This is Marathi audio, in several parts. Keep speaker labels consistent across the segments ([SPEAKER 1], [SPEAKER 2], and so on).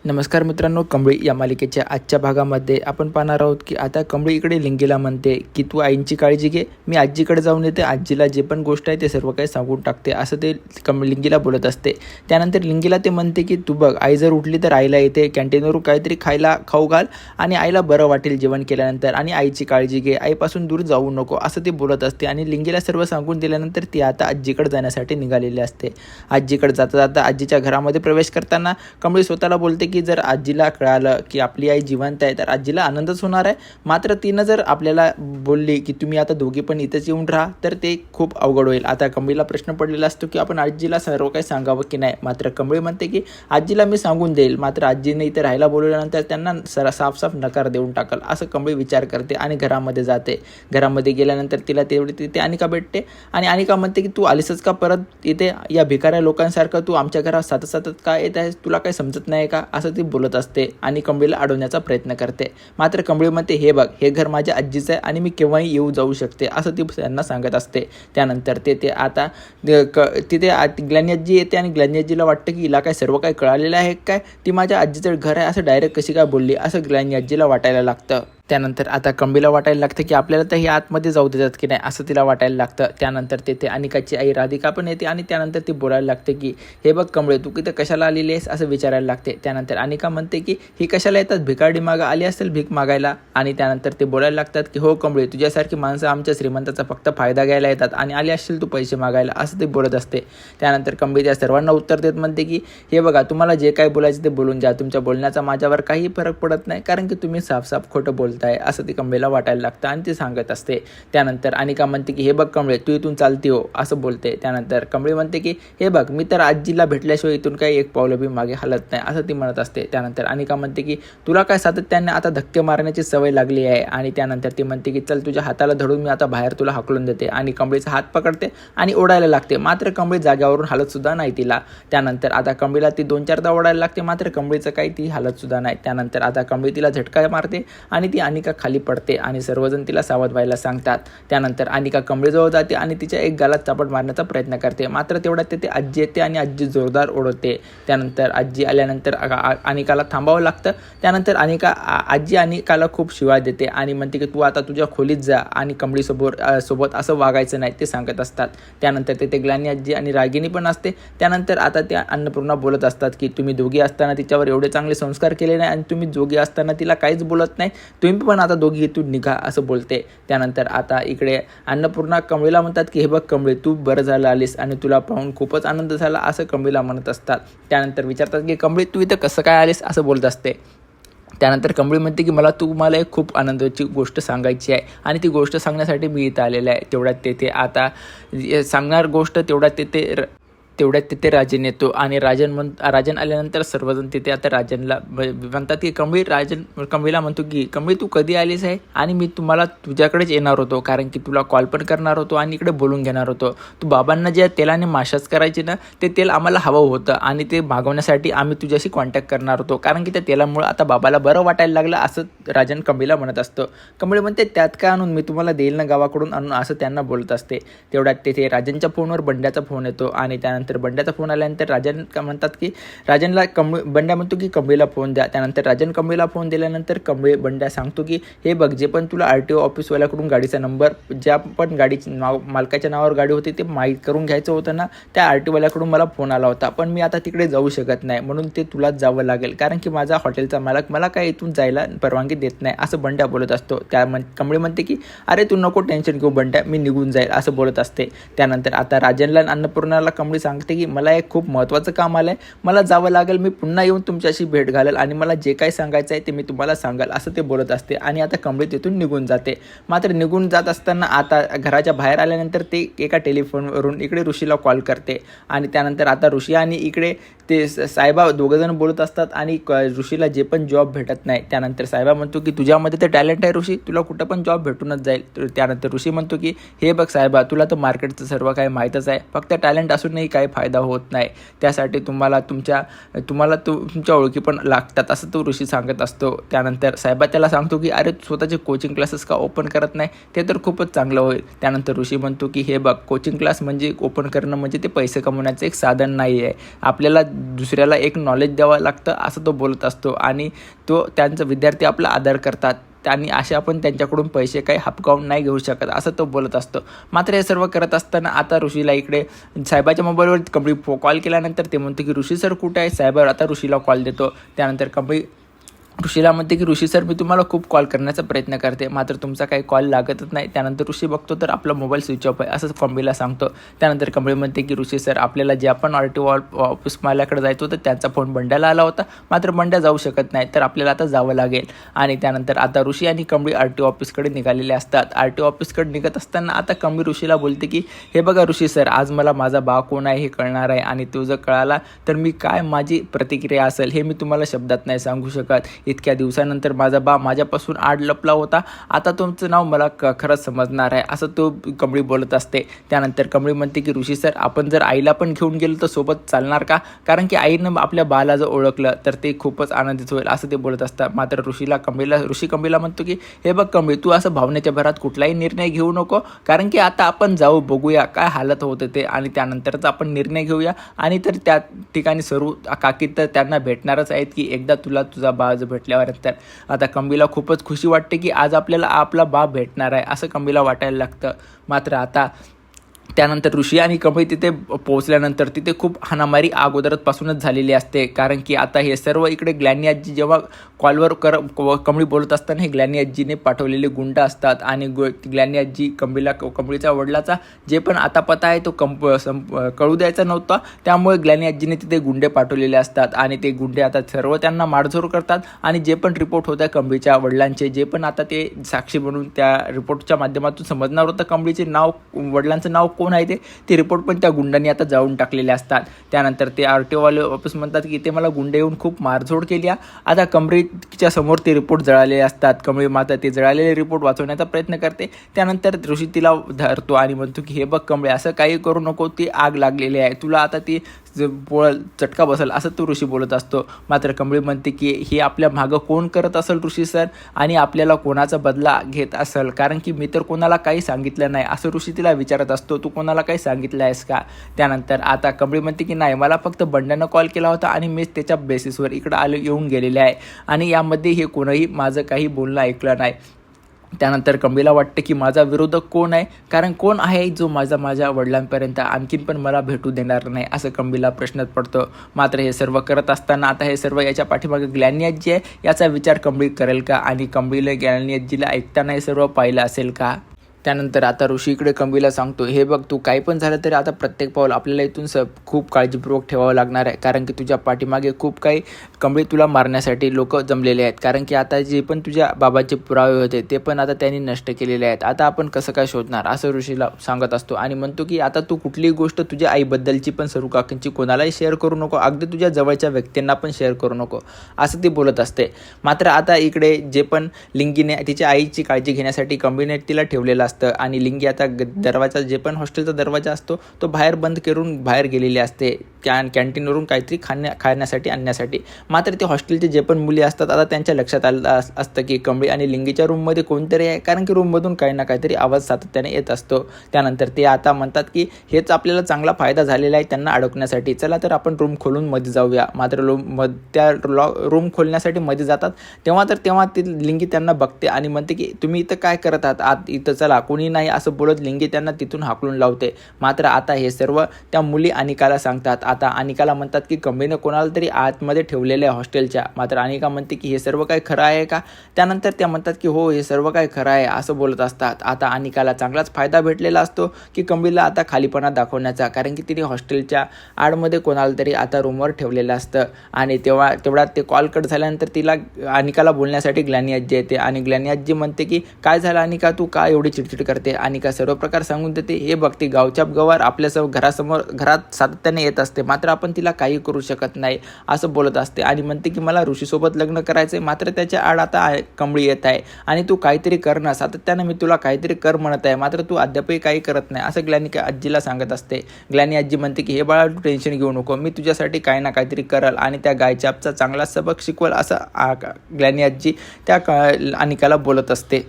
[SPEAKER 1] नमस्कार मित्रांनो, कमळी या मालिकेच्या आजच्या भागामध्ये आपण पाहणार आहोत की आता कमळी इकडे लिंगीला म्हणते की तू आईंची काळजी घे, मी आजीकडे जाऊन येते, आजीला जे पण गोष्ट आहे ते सर्व काही सांगून टाकते, असं ते लिंगीला बोलत असते. त्यानंतर लिंगीला ते म्हणते की तू बघ, आई जर उठली तर आईला येते कॅन्टीनवरून काहीतरी खाऊ घाल आणि आईला बरं वाटेल जेवण केल्यानंतर, आणि आईची काळजी घे, आईपासून दूर जाऊ नको, असं ते बोलत असते. आणि लिंगीला सर्व सांगून दिल्यानंतर ती आता आजीकडे जाण्यासाठी निघालेली असते. आजीकडे जाता जाता आजीच्या घरामध्ये प्रवेश करताना कमळी स्वतःला बोलते की जर आजीला कळालं की आपली आई जिवंत आहे तर आजीला आनंदच होणार आहे. मात्र तिनं जर आपल्याला बोलली की तुम्ही आता दोघी पण इथंच येऊन राहा तर ते खूप अवघड होईल. आता कमळीला प्रश्न पडलेला असतो की आपण आजीला सर्व काही सांगावं की नाही. मात्र कमळी म्हणते की आजीला मी सांगून देईल. मात्र आजीने इथे राहायला बोलवल्यानंतर त्यांना साफ नकार देऊन टाकल, असं कमळी विचार करते आणि घरामध्ये जाते. घरामध्ये गेल्यानंतर तिला तेवढी तिथे अनिका भेटते आणि अनिका म्हणते की तू आलीसच का परत इथे, या भिकाऱ्या लोकांसारखं तू आमच्या घरात सातत का येत आहेस, तुला काही समजत नाही का, असं ती बोलत असते आणि कमळीला अडवण्याचा प्रयत्न करते. मात्र कमळी म्हणते हे बघ, हे घर माझ्या आजीचं आहे आणि मी केव्हाही येऊ जाऊ शकते, असं ती त्यांना सांगत असते. त्यानंतर ते आता तिथे ग्लॅनी आजी येते आणि ग्लॅनी आजीला वाटतं की हिला काय सर्व काही कळालेलं आहे काय, ती माझ्या आजीचं घर आहे असं डायरेक्ट कशी काय बोलली, असं ग्लॅनी आजीला वाटायला लागतं. त्यानंतर आता कमळीला वाटायला लागतं की आपल्याला तर हे आतमध्ये जाऊ देतात की नाही, असं तिला वाटायला लागतं. त्यानंतर तिथे अनिकाची आई राधिका पण येते आणि त्यानंतर ती बोलायला लागते की हे बघ कमळे, तू किती कशाला आलेली आहेस, असं विचारायला लागते. त्यानंतर अनिका म्हणते की ही कशाला येतात, भिकारडी मागा आली असेल भीक मागायला. आणि त्यानंतर ते बोलायला लागतात की हो कमळे, तुझ्यासारखी माणसं आमच्या श्रीमंताचा फक्त फायदा घ्यायला येतात आणि आली असशील तू पैसे मागायला, असं ते बोलत असते. त्यानंतर कमळी त्या सर्वांना उत्तर देत म्हणते की हे बघा, तुम्हाला जे काय बोलायचं ते बोलून जा, तुमच्या बोलण्याचा माझ्यावर काही फरक पडत नाही, कारण की तुम्ही साफ खोटं बोलताय, असं ती कमळीला वाटायला लागतं आणि ती सांगत असते. त्यानंतर अनिका म्हणते की हे बघ कमळे, तू इथून चालती हो, असं बोलते. त्यानंतर कमळी म्हणते की हे बघ, मी तर आजीला भेटल्याशिवाय इथून काही एक पावलं बी मागे हलत नाही, असं ती म्हणत असते. त्यानंतर अनिका म्हणते की तुला काय सातत्याने आता धक्के मारण्याची सवय लागली आहे. आणि त्यानंतर ती म्हणते की चल, तुझ्या हाताला धरून मी आता बाहेर तुला हाकलून देते, आणि कमळीचा हात पकडते आणि ओढायला लागते. मात्र कमळी जाग्यावरून हालत सुद्धा नाही तिला. त्यानंतर आता कमळीला ती 2-4दा ओढायला लागते, मात्र कमळीचं काही ती हालत सुद्धा नाही. त्यानंतर आता कमळी तिला झटका मारते आणि ती अनिका खाली पडते आणि सर्वजण तिला सावध व्हायला सांगतात. त्यानंतर अनिका कमळीजवळ जाते आणि तिच्या एक गालात चापट मारण्याचा प्रयत्न करते. मात्र तेवढ्यात तिथे आजी येते आणि आजी जोरदार ओढवते. त्यानंतर आजी आल्यानंतर अनिकाला थांबावं लागतं. त्यानंतर आजी अनिकाला खूप शिवाय देते आणि म्हणते की तू आता तुझ्या खोलीत जा आणि सोबत असं वागायचं नाही, ते सांगत असतात. त्यानंतर तिथे ग्लॅनी आजी आणि रागिनी पण असते. त्यानंतर आता त्या अन्नपूर्णा बोलत असतात की तुम्ही दोघी असताना तिच्यावर एवढे चांगले संस्कार केले नाही आणि तुम्ही दोघी असताना तिला काहीच बोलत नाही, तुम्ही पण आता दोघी इथून निघा, असं बोलते. त्यानंतर आता इकडे अन्नपूर्णा कमळीला म्हणतात की हे बघ कमळे, तू बरं झालं आलीस आणि तुला पाहून खूपच आनंद झाला, असं कमळीला म्हणत असतात. त्यानंतर विचारतात की कमळे, तू इथं कसं काय आलीस, असं बोलत असते. त्यानंतर कमळी म्हणते की मला तुम्हाला एक खूप आनंदाची गोष्ट सांगायची आहे आणि ती गोष्ट सांगण्यासाठी मी इथं आलेलं आहे. तेवढ्यात तेथे आता सांगणार गोष्ट तेवढ्यात तिथे राजन येतो आणि राजन आल्यानंतर सर्वजण तिथे आता राजनला म्हणतात की कमळीला म्हणतो की कमळी, तू कधी आलीस आहे, आणि मी तुझ्याकडेच येणार होतो, कारण की तुला कॉल पण करणार होतो आणि इकडे बोलून घेणार होतो. तू बाबांना ज्या तेलाने माशाच करायची ना, ते तेल आम्हाला हवं होतं आणि ते मागवण्यासाठी आम्ही तुझ्याशी कॉन्टॅक्ट करणार होतो, कारण की त्या तेलामुळे आता बाबाला बरं वाटायला लागलं, असं राजन कमळीला म्हणत असतं. कमळी म्हणते त्यात काय आणून, मी तुम्हाला देईल ना गावाकडून आणून, असं त्यांना बोलत असते. तेवढ्यात तिथे राजनच्या फोनवर बंड्याचा फोन येतो आणि त्यानंतर बंड्याचा फोन आल्यानंतर राजन म्हणतात की राजनला बंड्या म्हणतो की कमळीला फोन द्या. त्यानंतर राजन कमळीला फोन दिल्यानंतर बंड्या सांगतो की हे बघ, जे पण तुला RTO ऑफिसवाल्याकडून गाडीचा नंबर, ज्या पण गाडीची मालकाच्या नावावर गाडी होती ते माहीत करून घ्यायचं होतं ना, त्या RTOवाल्याकडून मला फोन आला होता, पण मी आता तिकडे जाऊ शकत नाही, म्हणून ते तुलाच जावं लागेल, कारण की माझा हॉटेलचा मालक मला काय इथून जायला परवानगी देत नाही, असं बंड्या बोलत असतो. कमळी म्हणते की अरे तू नको टेन्शन घेऊ बंड्या, मी निघून जाईल, असं बोलत असते. त्यानंतर आता राजनला अन्नपूर्णाला कमळी सांगते की मला एक खूप महत्त्वाचं काम आलं आहे, मला जावं लागेल, मी पुन्हा येऊन तुमच्याशी भेट घालेल आणि मला जे काही सांगायचं आहे ते मी तुम्हाला सांगाल, असं ते बोलत असते. आणि आता कमळी तिथून निघून जाते. मात्र निघून जात असताना आता घराच्या बाहेर आल्यानंतर ते एका टेलिफोनवरून इकडे ऋषीला कॉल करते आणि त्यानंतर आता ऋषी आणि इकडे ते साहेबा दोघंजण बोलत असतात आणि ऋषीला जे पण जॉब भेटत नाही. त्यानंतर साहेबा म्हणतो की तुझ्यामध्ये तर टॅलेंट आहे ऋषी, तुला कुठं पण जॉब भेटूनच जाईल. त्यानंतर ऋषी म्हणतो की हे बघ साहेबा, तुला तर मार्केटचं सर्व काही माहीतच आहे, फक्त टॅलेंट असूनही काही काही फायदा होत नाही. त्यासाठी तुम्हाला तुमच्या ओळखी पण लागतात असं तो ऋषी सांगत असतो. त्यानंतर साहेबा त्याला सांगतो की अरे स्वतःचे कोचिंग क्लासेस का ओपन करत नाही, ते तर खूपच चांगलं होईल. त्यानंतर ऋषी म्हणतो की हे बघ, कोचिंग क्लास म्हणजे ओपन करणं म्हणजे ते पैसे कमवण्याचं एक साधन नाही आहे, आपल्याला दुसऱ्याला एक नॉलेज द्यावं लागतं असं तो बोलत असतो. आणि त्यांचा विद्यार्थी आपला आदर करतात आणि असे आपण त्यांच्याकडून पैसे काही हपकावून नाही घेऊ शकत असं तो बोलत असतो. मात्र हे सर्व करत असताना आता ऋषीला इकडे साहेबाच्या मोबाईलवर कंपनी कॉल केल्यानंतर ते म्हणतो की ऋषी सर कुठे आहे. साहेब आता ऋषीला कॉल देतो. त्यानंतर कंपनी ऋषीला म्हणते की ऋषी सर, मी तुम्हाला खूप कॉल करण्याचा प्रयत्न करते, मात्र तुमचा काही कॉल लागतच नाही. त्यानंतर ऋषी बघतो तर आपला मोबाईल स्विच ऑफ आहे असं कंपनीला सांगतो. त्यानंतर कंपनी म्हणते की ऋषी सर, आपल्याला जे आपण RTO ऑफिस माल्याकडे जायचं होतं त्यांचा फोन बंड्याला आला होता, मात्र बंड्या जाऊ शकत नाही, तर आपल्याला आता जावं लागेल. आणि त्यानंतर आता ऋषी आणि कंपनी RTO ऑफिसकडे निघालेले असतात. RTO ऑफिसकडे निघत असताना आता कंपनी ऋषीला बोलते की हे बघा ऋषी सर, आज मला माझा बा कोण आहे हे कळणार आहे, आणि तो जर कळाला तर मी काय माझी प्रतिक्रिया असेल हे मी तुम्हाला शब्दात नाही सांगू शकत. इतक्या दिवसानंतर माझा बा माझ्यापासून आड लपला होता, आता तुमचं नाव मला खरंच समजणार आहे असं तो कंबळी बोलत असते. त्यानंतर कंबळी म्हणते की ऋषी सर, आपण जर आईला पण घेऊन गेलो तर सोबत चालणार का, कारण की आईनं आपल्या बाला जर ओळखलं तर ते खूपच आनंदित होईल असं ते बोलत असतात. मात्र ऋषी कंबळीला म्हणतो की हे बघ कंबळी, तू असं भावनेच्या भरात कुठलाही निर्णय घेऊ नको, कारण की आता आपण जाऊ बघूया काय हालत होतं ते, आणि त्यानंतरच आपण निर्णय घेऊया. आणि तर त्या ठिकाणी सर्व काकी तर त्यांना भेटणारच आहेत की एकदा तुझा बा भेटल्यावर. तर आता कंबीला खूपच खुशी वाटते की आज आपल्याला आपला बाप भेटणार आहे असं कंबीला वाटायला लागतं. मात्र आता त्यानंतर ऋषी आणि कंबळी तिथे पोहोचल्यानंतर तिथे खूप हाणामारी अगोदरपासूनच झालेली असते, कारण की आता हे सर्व इकडे ग्लॅनी आजी जेव्हा कॉलवर कंबळी बोलत असताना हे ग्लॅनी आजीने पाठवलेले गुंड असतात. आणि ग्लॅनी आजी कंबळीच्या वडिलाचा जे पण आता पता आहे तो कळू द्यायचा नव्हता, त्यामुळे ग्लॅनी आजीने तिथे गुंडे पाठवलेले असतात. आणि ते गुंडे आता सर्व त्यांना मारझोड करतात. आणि जे पण रिपोर्ट होत्या कंबळीच्या वडिलांचे, जे पण आता ते साक्षी म्हणून त्या रिपोर्टच्या माध्यमातून समजणार होतं कंबळीचे नाव, वडिलांचं नाव कोण आहे ते रिपोर्ट पण त्या गुंडांनी आता जाळून टाकलेले असतात. त्यानंतर ते RTO वाले ऑफिस म्हणतात की ते मला गुंडे येऊन खूप मारझोड केली. आता कंबळीच्या समोर ते रिपोर्ट जळालेले असतात. कंबळी माता ते जळालेले रिपोर्ट वाचवण्याचा प्रयत्न करते. त्यानंतर ऋषी तिला धरतो आणि म्हणतो की हे बघ कंबळी, असं काही करू नको, ती आग लागलेली आहे, तुला आता ती चटका बसेल असं तो ऋषी बोलत असतो. मात्र कंबळी म्हणते की हे आपल्या मागं कोण करत असेल ऋषी सर, आणि आपल्याला कोणाचा बदला घेत असेल, कारण की मी तर कोणाला काही सांगितलं नाही असं ऋषी तिला विचारत असतो, तू कोणाला काही सांगितलं आहेस का. त्यानंतर आता कंबळी म्हणते की नाही, मला फक्त बंड्यानं कॉल केला होता आणि मी त्याच्या बेसिसवर इकडं येऊन गेलेले आहे, आणि यामध्ये हे कोणीही माझं काही बोलणं ऐकलं नाही. त्यानंतर कंबळीला वाटतं की माझा विरोधक कोण आहे, कारण कोण आहे जो माझ्या वडिलांपर्यंत आणखीन पण मला भेटू देणार नाही असं कंबळीला प्रश्न पडतो. मात्र हे सर्व करत असताना आता हे सर्व याच्या पाठीमागे ग्लॅनी आजी आहे याचा विचार कंबळी करेल का, आणि कंबळीला ग्लॅनी आजीला ऐकताना हे सर्व पाहिलं असेल का. त्यानंतर आता ऋषी इकडे कंबळीला सांगतो, हे बघ तू काही पण झालं तरी आता प्रत्येक पाऊल आपल्याला इथून खूप काळजीपूर्वक ठेवावं लागणार आहे, कारण की तुझ्या पाठीमागे खूप काही कंबळी तुला मारण्यासाठी लोक जमलेले आहेत, कारण की आता जे पण तुझ्या बाबाचे पुरावे होते ते पण आता त्यांनी नष्ट केलेले आहेत, आता आपण कसं काय शोधणार असं ऋषीला सांगत असतो. आणि म्हणतो की आता तू कुठलीही गोष्ट तुझ्या आईबद्दलची पण सरू काकींची कोणालाही शेअर करू नको, अगदी तुझ्या जवळच्या व्यक्तींना पण शेअर करू नको असं ती बोलत असते. मात्र आता इकडे जे पण लिंगीने तिच्या आईची काळजी घेण्यासाठी कंबळीने तिला ठेवलेलं असतं, आणि लिंगी आता दरवाजा जे पण हॉस्टेलचा दरवाजा असतो तो बाहेर बंद करून बाहेर गेलेली असते कॅन्टीनवरून काहीतरी खाण्यासाठी आणण्यासाठी. मात्र ते हॉस्टेलचे जे पण मुली असतात आता त्यांच्या लक्षात आलं असतं की कंबळी आणि लिंगीच्या रूममध्ये कोणतरी आहे, कारण की रूममधून काही ना काहीतरी आवाज सातत्याने येत असतो. त्यानंतर ते आता म्हणतात की हेच आपल्याला चांगला फायदा झालेला आहे त्यांना अडकण्यासाठी, चला तर आपण रूम खोलून मध्ये जाऊया. मात्र त्या रूम खोलण्यासाठी मध्ये जातात तेव्हा ती लिंगी त्यांना बघते आणि म्हणते की तुम्ही इथं काय करत आहात, आत इथं चला, कोणी नाही असं बोलत लिंगी त्यांना तिथून हाकलून लावते. मात्र आता हे सर्व त्या मुली अनिकाला सांगतात. आता अनिकाला म्हणतात की कंबळीनं कोणाला तरी आतमध्ये ठेवलेलं आहे हॉस्टेलच्या. मात्र अनिका म्हणते की हे सर्व काय खरं आहे का. त्यानंतर त्या म्हणतात की हो हे सर्व काय खरं आहे असं बोलत असतात. आता अनिकाला चांगलाच फायदा भेटलेला असतो की कंबळीला आता खालीपणा दाखवण्याचा, कारण की तिने हॉस्टेलच्या आडमध्ये कोणाला तरी आता रूमवर ठेवलेलं असतं. आणि तेवढ्यात ते कॉल कट झाल्यानंतर तिला अनिकाला बोलण्यासाठी ग्लॅनी आजी येते, आणि ग्लॅनी आजी म्हणते की काय झालं अनिका, तू का एवढी चिडचिड करते आणि का सर्व प्रकार सांगून देते. हे बघ ती गावच्या गवार घरात सातत्याने येत असते, मात्र आपण तिला काही करू शकत नाही असं बोलत असते आणि म्हणते की मला ऋषीसोबत लग्न करायचं, मात्र त्याच्या आड आता कमळी येत आहे आणि तू काहीतरी कर ना, सातत्यानं मी तुला काहीतरी कर म्हणत आहे, मात्र तू अद्यापही काही करत नाही असं ग्लॅनी आजीला सांगत असते. ग्लॅनी आजी म्हणते की हे बाळा तू टेन्शन घेऊ नको, मी तुझ्यासाठी काही ना काहीतरी करल आणि त्या गायछापचा चांगला सबक शिकवल असं ग्लॅनी आजी त्या अनिकाला बोलत असते.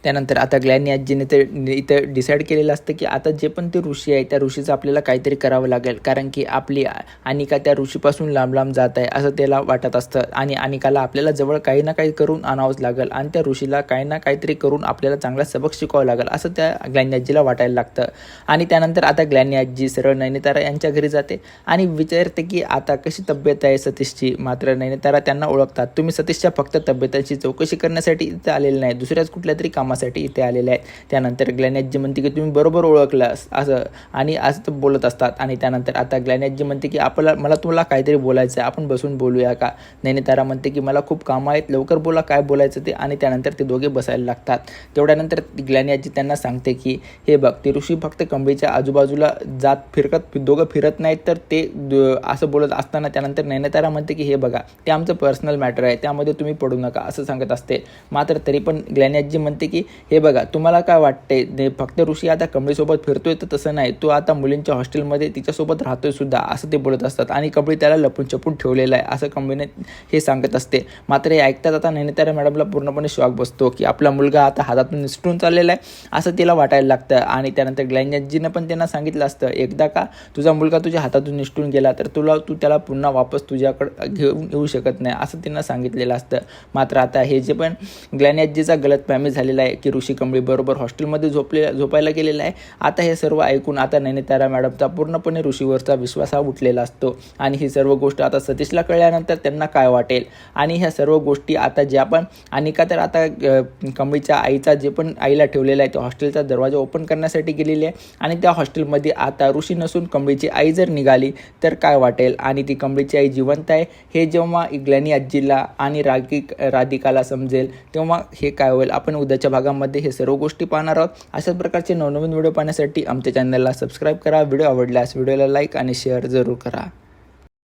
[SPEAKER 1] त्यानंतर आता ग्लॅनी आजीने ते इथं डिसाईड केलेलं असतं की आता जे पण ते ऋषी आहे त्या ऋषीचं आपल्याला काहीतरी करावं लागेल, कारण की आपली अनिका त्या ऋषीपासून लांब लांब जात आहे असं त्याला वाटत असतं आणि अनिकाला आपल्याला जवळ काही ना काही करून आणावंच लागेल आणि त्या ऋषीला काही ना काहीतरी करून आपल्याला चांगला सबक शिकवावं लागेल असं त्या ग्लॅनी आजीला वाटायला लागतं. आणि त्यानंतर आता ग्लॅनी आजी सरळ नैनितारा यांच्या घरी जाते आणि विचारते की आता कशी तब्येत आहे सतीशची. मात्र नैनितारा त्यांना ओळखतात, तुम्ही सतीशच्या फक्त तब्येताची चौकशी करण्यासाठी इथे आलेले नाही, दुसऱ्याच कुठल्या तरी कामासाठी इथे आलेले आहेत. त्यानंतर ग्लॅनी आजी म्हणते की तुम्ही बरोबर ओळखलं असं आणि असं बोलत असतात. आणि त्यानंतर आता ग्लॅनी आजी म्हणते की मला तुम्हाला काहीतरी बोलायचं आहे, आपण बसून बोलूया का. नैनितारा म्हणते की मला खूप कामं आहेत, लवकर बोला काय बोलायचं ते. आणि त्यानंतर ते दोघे बसायला लागतात. तेवढ्यानंतर ग्लॅनी आजी त्यांना सांगते की हे बघ ते ऋषी फक्त कमळीच्या आजूबाजूला दोघं फिरत नाहीत तर ते असं बोलत असताना त्यानंतर नैनितारा म्हणते की हे बघा ते आमचं पर्सनल मॅटर आहे, त्यामध्ये तुम्ही पडू नका असं सांगत असते. मात्र तरी पण ग्लॅनी आजी म्हणते की हे बघा तुम्हाला काय वाटते फक्त ऋषी आता कमळीसोबत फिरतोय तर तसं नाही, तो आता मुलींच्या हॉस्टेलमध्ये तिच्यासोबत राहतोय सुद्धा असं ते बोलत असतात आणि कमळी त्याला लपून छपून ठेवलेलं आहे असं कमळीने हे सांगत असते. मात्र हे ऐकतात आता नैनितारा मॅडमला पूर्णपणे शॉक बसतो की आपला मुलगा आता हातातून निसटून चाललेला आहे असं तिला वाटायला लागतं. आणि त्यानंतर ग्लॅनी आजीनं पण त्यांना सांगितलं असतं एकदा का तुझा मुलगा तुझ्या हातातून निसटून गेला तर तू त्याला पुन्हा वापस तुझ्याकडे घेऊन येऊ शकत नाही असं त्यांना सांगितलेलं असतं. मात्र आता हे जे पण ग्लॅनी आजीचा गलतफहमी झालेला आहे की ऋषी कमळी बरोबर हॉस्टेलमध्ये झोपायला गेलेला आहे. आता हे सर्व ऐकून आता नैनितारा मॅडमचा पूर्णपणे ऋषीवरचा विश्वास हा उठलेला असतो आणि ही सर्व गोष्ट आता सतीशला कळल्यानंतर त्यांना काय वाटेल. आणि ह्या सर्व गोष्टी आता ज्या पण अनिका तर आता कमळीच्या आईचा जे पण आईला ठेवलेला आहे त्या हॉस्टेलचा दरवाजा ओपन करण्यासाठी गेलेली आहे आणि त्या हॉस्टेलमध्ये आता ऋषी नसून कमळीची आई जर निघाली तर काय वाटेल. आणि ती कमळीची आई जिवंत आहे हे जेव्हा ग्लॅनी आजीला आणि राधिकाला समजेल तेव्हा हे काय होईल आपण उद्याच्या भागामध्ये हे सर्व गोष्टी पाहणार आहोत. अशाच प्रकारचे नवनवीन व्हिडिओ पाहण्यासाठी आमच्या चॅनलला सबस्क्राईब करा. व्हिडिओ आवडल्यास व्हिडिओला लाईक आणि शेअर जरूर करा.